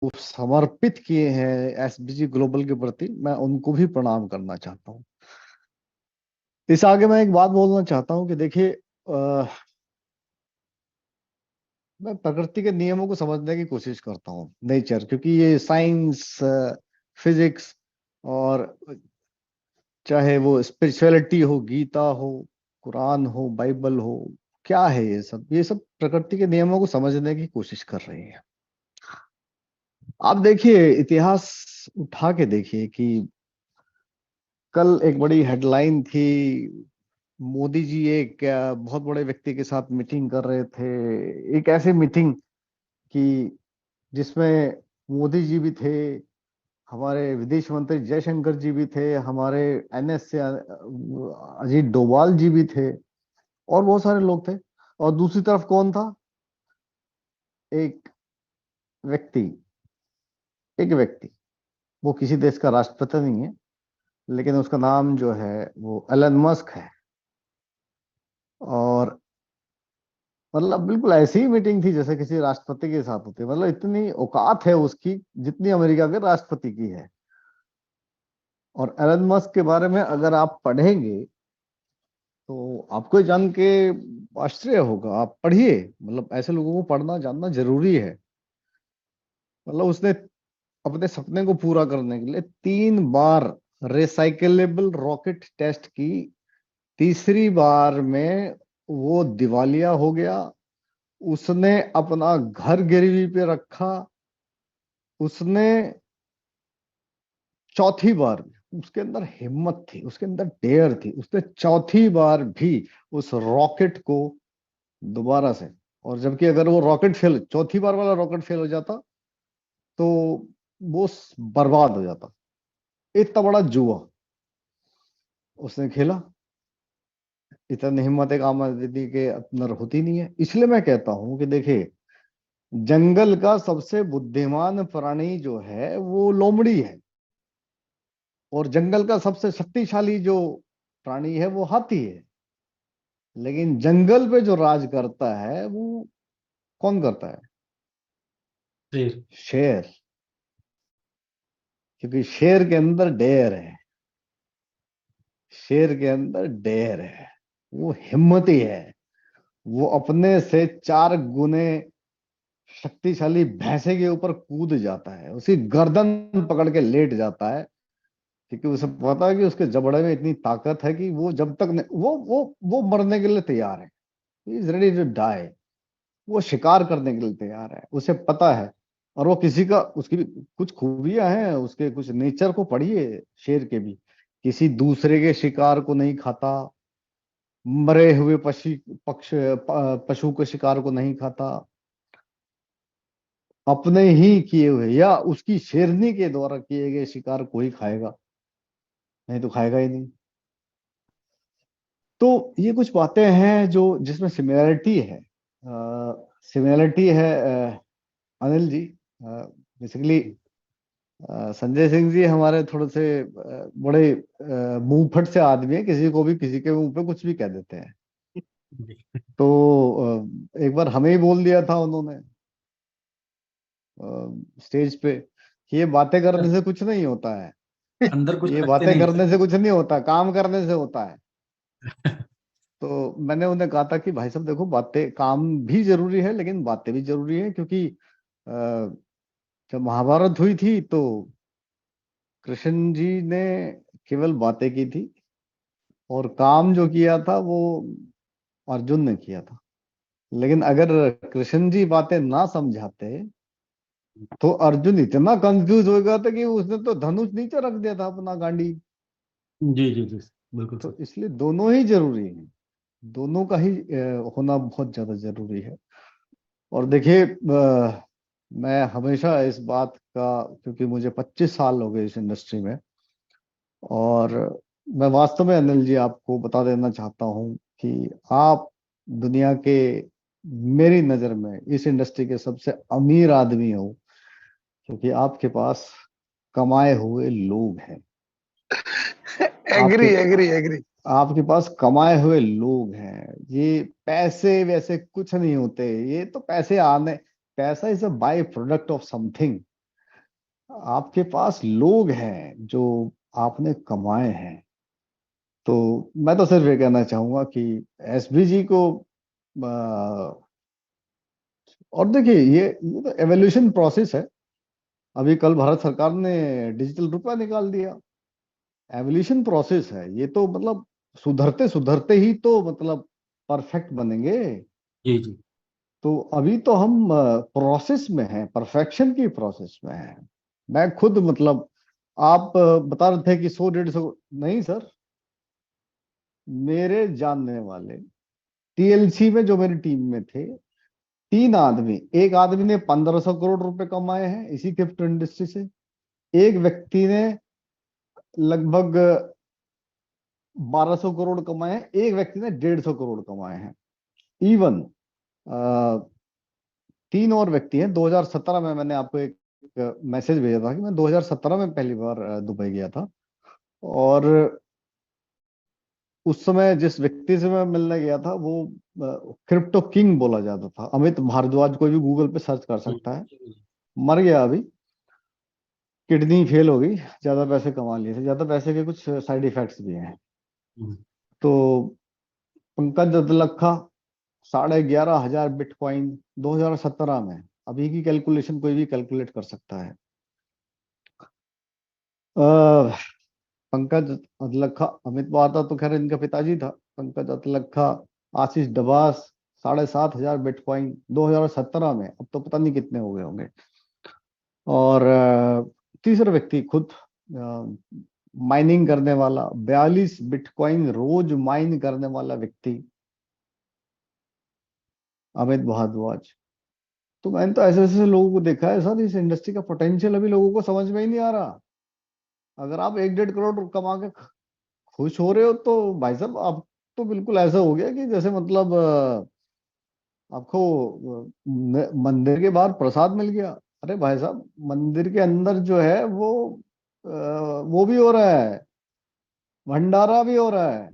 समर्पित किए हैं एसबीजी ग्लोबल के प्रति, मैं उनको भी प्रणाम करना चाहता हूँ। इस आगे मैं एक बात बोलना चाहता हूँ कि देखिए, मैं प्रकृति के नियमों को समझने की कोशिश करता हूँ, नेचर, क्योंकि ये साइंस, फिजिक्स, और चाहे वो स्पिरिचुअलिटी हो, गीता हो, कुरान हो, बाइबल हो, क्या है ये सब प्रकृति के नियमों को समझने की कोशिश कर रही है। आप देखिए, इतिहास उठा के देखिए कि कल एक बड़ी हेडलाइन थी, मोदी जी एक बहुत बड़े व्यक्ति के साथ मीटिंग कर रहे थे, एक ऐसी मीटिंग कि जिसमें मोदी जी भी थे, हमारे विदेश मंत्री जयशंकर जी भी थे, हमारे एनएस से अजीत डोभाल जी भी थे, और बहुत सारे लोग थे। और दूसरी तरफ कौन था? एक व्यक्ति, एक व्यक्ति, वो किसी देश का राष्ट्रपति नहीं है, लेकिन उसका नाम जो है वो एलन मस्क है। और मतलब बिल्कुल ऐसी ही मीटिंग थी जैसे किसी राष्ट्रपति के साथ होती है, मतलब इतनी औकात है उसकी जितनी अमेरिका के राष्ट्रपति की है। और एलन मस्क के बारे में अगर आप पढ़ेंगे तो आपको जान के आश्चर्य होगा। आप पढ़िए, मतलब ऐसे लोगों को पढ़ना जानना जरूरी है। मतलब उसने अपने सपने को पूरा करने के लिए 3 बार रिसाइकलेबल रॉकेट टेस्ट की। तीसरी बार में वो दिवालिया हो गया। उसने अपना घर गिरवी पे रखा। उसने चौथी बार भी, उसके अंदर हिम्मत थी, उसके अंदर डेयर थी, उसने चौथी बार भी उस रॉकेट को दोबारा से, और जबकि अगर वो रॉकेट फेल, चौथी बार वाला रॉकेट फेल हो जाता तो वो बर्बाद हो जाता। इतना बड़ा जुआ उसने खेला। इतनी हिम्मत एक आम आदमी के अंदर होती नहीं है। इसलिए मैं कहता हूं कि देखिए, जंगल का सबसे बुद्धिमान प्राणी जो है वो लोमड़ी है, और जंगल का सबसे शक्तिशाली जो प्राणी है वो हाथी है। लेकिन जंगल पे जो राज करता है वो कौन करता है? शेर। शेर। क्योंकि शेर के अंदर डेयर है, शेर के अंदर डेयर है, वो हिम्मती है। वो अपने से 4 गुने शक्तिशाली भैंसे के ऊपर कूद जाता है, उसकी गर्दन पकड़ के लेट जाता है, क्योंकि उसे पता है कि उसके जबड़े में इतनी ताकत है कि वो जब तक वो मरने के लिए तैयार है। Is ready to die. वो शिकार करने के लिए तैयार है, उसे पता है। और वो किसी का, उसकी भी कुछ खूबियां हैं, उसके कुछ नेचर को पढ़िए शेर के भी। किसी दूसरे के शिकार को नहीं खाता, मरे हुए पशु के शिकार को नहीं खाता, अपने ही किए हुए या उसकी शेरनी के द्वारा किए गए शिकार को ही खाएगा, नहीं तो खाएगा ही नहीं। तो ये कुछ बातें हैं जो जिसमें सिमिलरिटी है। सिमिलरिटी है। अनिल जी, बेसिकली संजय सिंह जी हमारे थोड़े से बड़े मुंहफट से आदमी है, किसी को भी किसी के मुंह पे कुछ भी कह देते हैं। तो एक बार हमें ही बोल दिया था उन्होंने स्टेज पे कि ये बातें करने से कुछ नहीं होता है, अंदर कुछ ये रखते बातें नहीं करने से कुछ नहीं होता, काम करने से होता है। तो मैंने उन्हें कहा था कि भाई साहब देखो, बातें, काम भी जरूरी है लेकिन बातें भी जरूरी है, क्योंकि जब महाभारत हुई थी तो कृष्ण जी ने केवल बातें की थी, और काम जो किया था वो अर्जुन ने किया था। लेकिन अगर कृष्ण जी बातें ना समझाते तो अर्जुन इतना कंफ्यूज हो गया था कि उसने तो धनुष नीचे रख दिया था अपना, गांडी। जी जी जी, बिल्कुल तो सर। इसलिए दोनों ही जरूरी है, दोनों का ही होना बहुत ज्यादा जरूरी है। और देखिए, मैं हमेशा इस बात का, क्योंकि मुझे 25 साल हो गए इस इंडस्ट्री में, और मैं वास्तव में अनिल जी आपको बता देना चाहता हूं कि आप दुनिया के, मेरी नजर में इस इंडस्ट्री के सबसे अमीर आदमी हो, क्योंकि आपके पास कमाए हुए लोग हैं। आपके एग्री एग्री एग्री। आपके पास कमाए हुए लोग हैं। ये पैसे वैसे कुछ नहीं होते, ये तो पैसे आने, पैसा is a by product of something. आपके पास लोग हैं जो आपने कमाए हैं। तो मैं तो सिर्फ ये कहना चाहूंगा कि एसबीजी को और देखिए, ये तो एवोल्यूशन प्रोसेस है। अभी कल भारत सरकार ने डिजिटल रुपया निकाल दिया। एवोल्यूशन प्रोसेस है ये तो, मतलब सुधरते सुधरते ही तो मतलब परफेक्ट बनेंगे। जी जी तो अभी तो हम प्रोसेस में हैं, परफेक्शन की प्रोसेस में हैं। मैं खुद मतलब, आप बता रहे थे कि 100 150, नहीं सर, मेरे जानने वाले टीएलसी में जो मेरी टीम में थे, 3 आदमी, एक आदमी ने 1500 करोड़ रुपए कमाए हैं इसी क्रिप्टो इंडस्ट्री से। एक व्यक्ति ने लगभग 1200 करोड़ कमाए हैं। एक व्यक्ति ने 150 करोड़ कमाए हैं। इवन 3 और व्यक्ति हैं। 2017 में मैंने आपको एक मैसेज भेजा था कि मैं 2017 में पहली बार दुबई गया था। और उस समय जिस व्यक्ति से मैं मिलने गया था वो क्रिप्टो किंग बोला जाता था, अमित भारद्वाज। कोई भी गूगल पे सर्च कर सकता है। मर गया अभी, किडनी फेल हो गई। ज्यादा पैसे कमा लिए थे। ज्यादा पैसे के कुछ साइड इफेक्ट्स भी हैं। तो पंकज अदलखा 11,500 बिटकॉइन 2017 में। अभी की कैलकुलेशन कोई भी कैलकुलेट कर सकता है। पंकज अदलखा, अमित वाता तो खैर इनका पिताजी था। पंकज अदलखा, आशीष डबास, 7,500 बिटकॉइन 2017 में। अब तो पता नहीं कितने हो गए होंगे। और तीसरा व्यक्ति खुद माइनिंग करने वाला, 42 बिटकॉइन रोज माइन करने वाला व्यक्ति, अमित भारद्वाज। तो मैंने तो ऐसे ऐसे लोगों को देखा है सर। इस इंडस्ट्री का पोटेंशियल अभी लोगों को समझ में ही नहीं आ रहा। अगर आप 1 1.5 करोड़ कमा के खुश हो रहे हो तो भाई साहब, आप तो बिल्कुल ऐसा हो गया कि जैसे मतलब आपको मंदिर के बाहर प्रसाद मिल गया। अरे भाई साहब, मंदिर के अंदर जो है वो भी हो रहा है, भंडारा भी हो रहा है।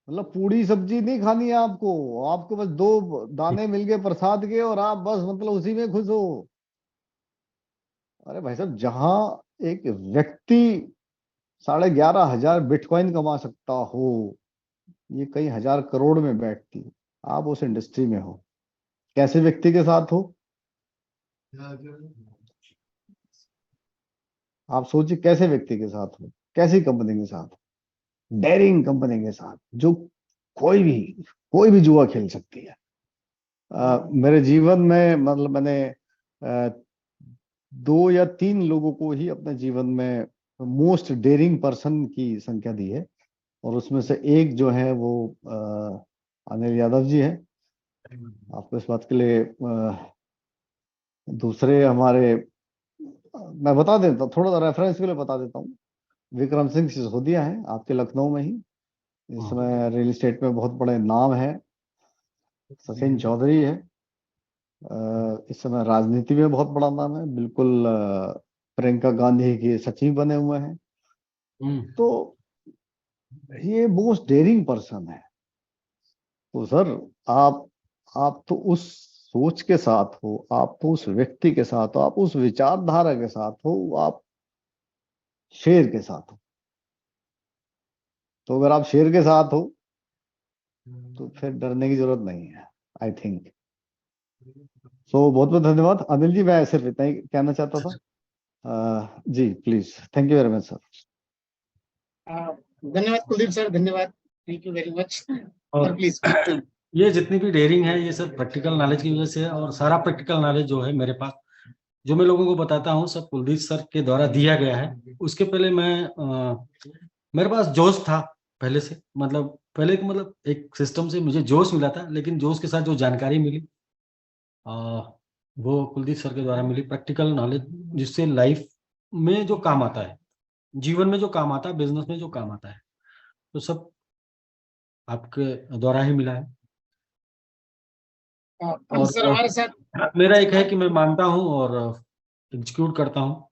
मतलब पूरी सब्जी नहीं खानी है आपको, आपको बस 2 दाने मिल गए प्रसाद के और आप बस मतलब उसी में खुश हो। अरे भाई साहब, जहां एक व्यक्ति 11,500 बिटकॉइन कमा सकता हो, ये कई हजार करोड़ में बैठती, आप उस इंडस्ट्री में हो, कैसे व्यक्ति के साथ हो? आप सोचिए कैसे व्यक्ति के साथ हो, कैसी कंपनी के साथ, डेयरिंग कंपनी के साथ, जो कोई भी कोई भी जुआ खेल सकती है। मेरे जीवन में मतलब मैंने 2 या 3 लोगों को ही अपने जीवन में मोस्ट डेयरिंग पर्सन की संख्या दी है। और उसमें से एक जो है वो अनिल यादव जी है। आपको इस बात के लिए दूसरे हमारे, मैं बता देता हूँ, थोड़ा सा रेफरेंस के लिए बता देता हूँ। विक्रम सिंह सिसोदिया है आपके लखनऊ में ही, इसमें रियल एस्टेट में बहुत बड़े नाम है। सचिन चौधरी है, इस समय राजनीति में बहुत बड़ा नाम है, बिल्कुल प्रियंका गांधी के सचिव बने हुए हैं। तो ये मोस्ट डेयरिंग पर्सन है। तो सर, आप आप तो उस सोच के साथ हो, आप तो उस व्यक्ति के साथ हो, आप उस विचारधारा के साथ हो, आप शेर के साथ हो। तो अगर आप शेर के साथ हो तो फिर डरने की जरूरत नहीं है, आई थिंक। सो बहुत बहुत धन्यवाद अनिल जी, मैं सिर्फ इतना ही कहना चाहता था। जी please, thank you very much sir. धन्यवाद कुलदीप सर, धन्यवाद, थैंक यू वेरी मच। और प्लीज, ये जितनी भी डेयरिंग है ये सब प्रैक्टिकल नॉलेज की वजह से है। और सारा प्रैक्टिकल नॉलेज जो है मेरे पास, जो मैं लोगों को बताता हूँ, सब कुलदीप सर के द्वारा दिया गया है। उसके पहले मेरे पास जोश था पहले से, मतलब पहले मतलब एक सिस्टम से मुझे जोश मिला था, लेकिन जोश के साथ जो जानकारी मिली वो कुलदीप सर के द्वारा मिली। प्रैक्टिकल नॉलेज जिससे लाइफ में जो काम आता है, जीवन में जो काम आता है, बिजनेस में जो काम आता है, तो सब आपके द्वारा ही मिला है। अब सर हमारे साथ मेरा एक है कि मैं मानता हूँ और एग्जीक्यूट करता हूँ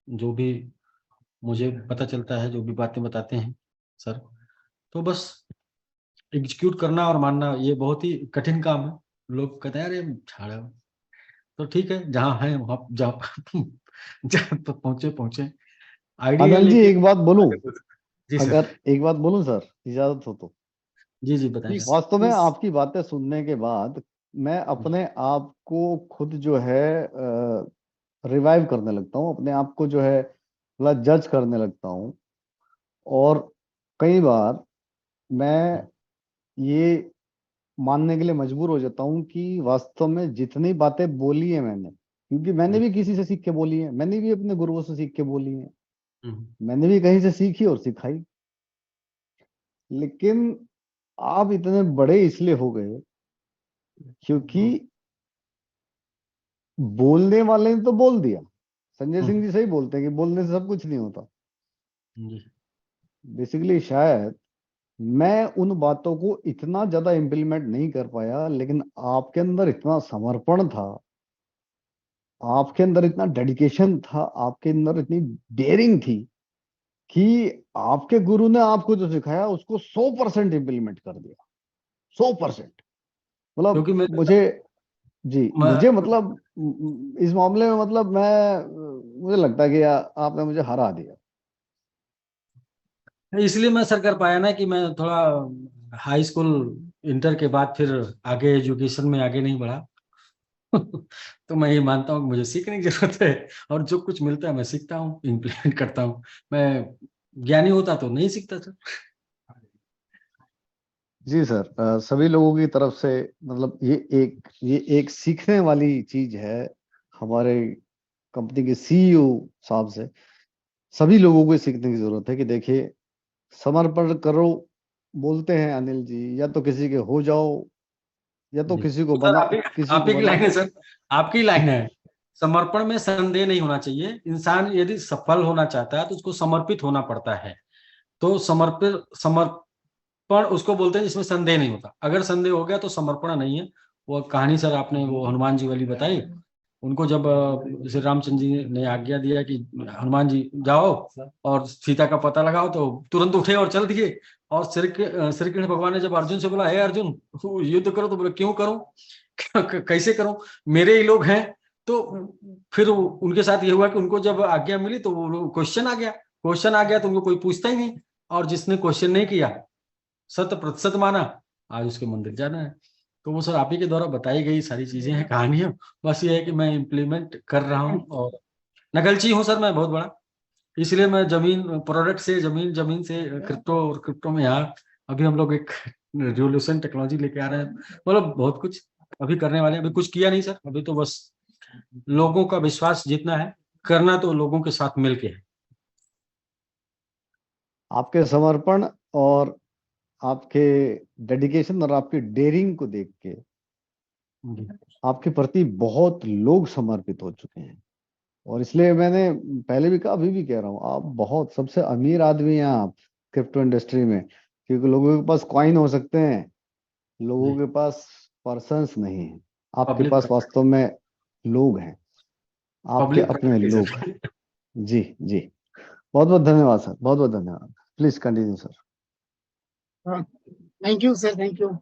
जो भी मुझे पता चलता है, जो भी बातें बताते हैं सर। तो बस एग्जीक्यूट करना और मानना, ये बहुत ही कठिन काम है। लोग कहते हैं अरे छाड़ो, तो ठीक है, जहाँ है वहाँ जाओ। जब तो पहुंचे अनिल आइडिया जी लेके एक बात बोलूं, जी सर, अगर एक बात बोलूं सर, इजाजत हो तो। जी बताइए। वास्तव में आपकी बातें सुनने के बाद मैं अपने आप को खुद जो है रिवाइव करने लगता हूँ, अपने आप को जो है थोड़ा जज करने लगता हूँ। और कई बार मैं ये मानने के लिए मजबूर हो जाता हूँ कि वास्तव में जितनी बातें बोली है मैंने, क्योंकि मैंने भी किसी से सीख के बोली है, मैंने भी अपने गुरुओं से सीख के बोली है, मैंने भी कहीं से सीखी और सिखाई। लेकिन आप इतने बड़े इसलिए हो गए क्योंकि बोलने वाले ने तो बोल दिया। संजय सिंह जी सही बोलते हैं कि बोलने से सब कुछ नहीं होता। बेसिकली शायद मैं उन बातों को इतना ज्यादा इम्प्लीमेंट नहीं कर पाया, लेकिन आपके अंदर इतना समर्पण था, आपके अंदर इतना डेडिकेशन था, आपके अंदर इतनी डेयरिंग थी कि आपके गुरु ने आपको जो सिखाया उसको 100% इम्प्लीमेंट कर दिया। 100%। मतलब क्योंकि मेरे मुझे, जी मुझे मैं मतलब इस मामले में मतलब मुझे लगता है कि आपने मुझे हरा दिया। इसलिए मैं सर कर पाया ना कि मैं थोड़ा हाई स्कूल इंटर के बाद फिर आगे एजुकेशन में आगे नहीं बढ़ा। तो मैं ये मानता हूँ कि मुझे सीखने की जरूरत है, और जो कुछ मिलता है मैं सीखता हूँ, इम्प्लीमेंट करता हूँ। मैं ज्ञानी होता तो नहीं सीखता सर। जी सर, सभी लोगों की तरफ से मतलब ये एक सीखने वाली चीज है। हमारे कंपनी के सीईओ साहब से सभी लोगों को सीखने की जरूरत है कि देखिए, समर्पण करो बोलते हैं अनिल जी, या तो किसी के हो जाओ या तो जी किसी को तो सर बना, किसी आप को ही की बना लाइन है दो। सर, आपकी लाइन है। समर्पण में संदेह नहीं होना चाहिए। इंसान यदि सफल होना चाहता है तो उसको समर्पित होना पड़ता है। तो समर्पण उसको बोलते हैं जिसमें संदेह नहीं होता। अगर संदेह हो गया तो समर्पण नहीं है। वो कहानी सर आपने वो हनुमान जी वाली बताई। उनको जब श्री रामचंद्र जी ने आज्ञा दिया कि हनुमान जी जाओ और सीता का पता लगाओ, तो तुरंत उठे और चल दिए। और श्री कृष्ण भगवान ने जब अर्जुन से बोला, हे अर्जुन युद्ध करो, तो बोले क्यों करूं, कैसे करूं, मेरे ही लोग हैं। तो फिर उनके साथ ये हुआ कि उनको जब आज्ञा मिली तो क्वेश्चन आ गया तो उनको कोई पूछता ही नहीं। और जिसने क्वेश्चन नहीं किया, 100% माना, आज उसके मंदिर जाना है। तो वो सर आप ही के द्वारा बताई गई सारी चीजें हैं, कहानियां। बस ये है कि मैं इम्प्लीमेंट कर रहा हूँ। और नकलची हूँ सर मैं बहुत बड़ा। इसलिए मैं जमीन प्रोडक्ट से जमीन, जमीन से क्रिप्टो, और क्रिप्टो में यहाँ अभी हम लोग एक रिवोल्यूशन टेक्नोलॉजी लेके आ रहे हैं। मतलब बहुत कुछ अभी करने वाले हैं। अभी कुछ किया नहीं सर, अभी तो बस लोगों का विश्वास जीतना है। करना तो लोगों के साथ मिलके है। आपके समर्पण और आपके डेडिकेशन और आपकी डेयरिंग को देख के आपके प्रति बहुत लोग समर्पित हो चुके हैं। और इसलिए मैंने पहले भी कहा, अभी भी कह रहा हूँ, आप बहुत सबसे अमीर आदमी हैं आप क्रिप्टो इंडस्ट्री में। क्योंकि लोगों के पास कॉइन हो सकते हैं, लोगों जी के पास पर्सन्स नहीं है, आपके पब्लिक पास वास्तव में लोग हैं, आपके पब्लिक अपने प्रॉपर्टी लोग हैं। सर। जी जी, बहुत बहुत धन्यवाद सर, बहुत बहुत धन्यवाद। Please continue sir. Thank you, sir. Thank you.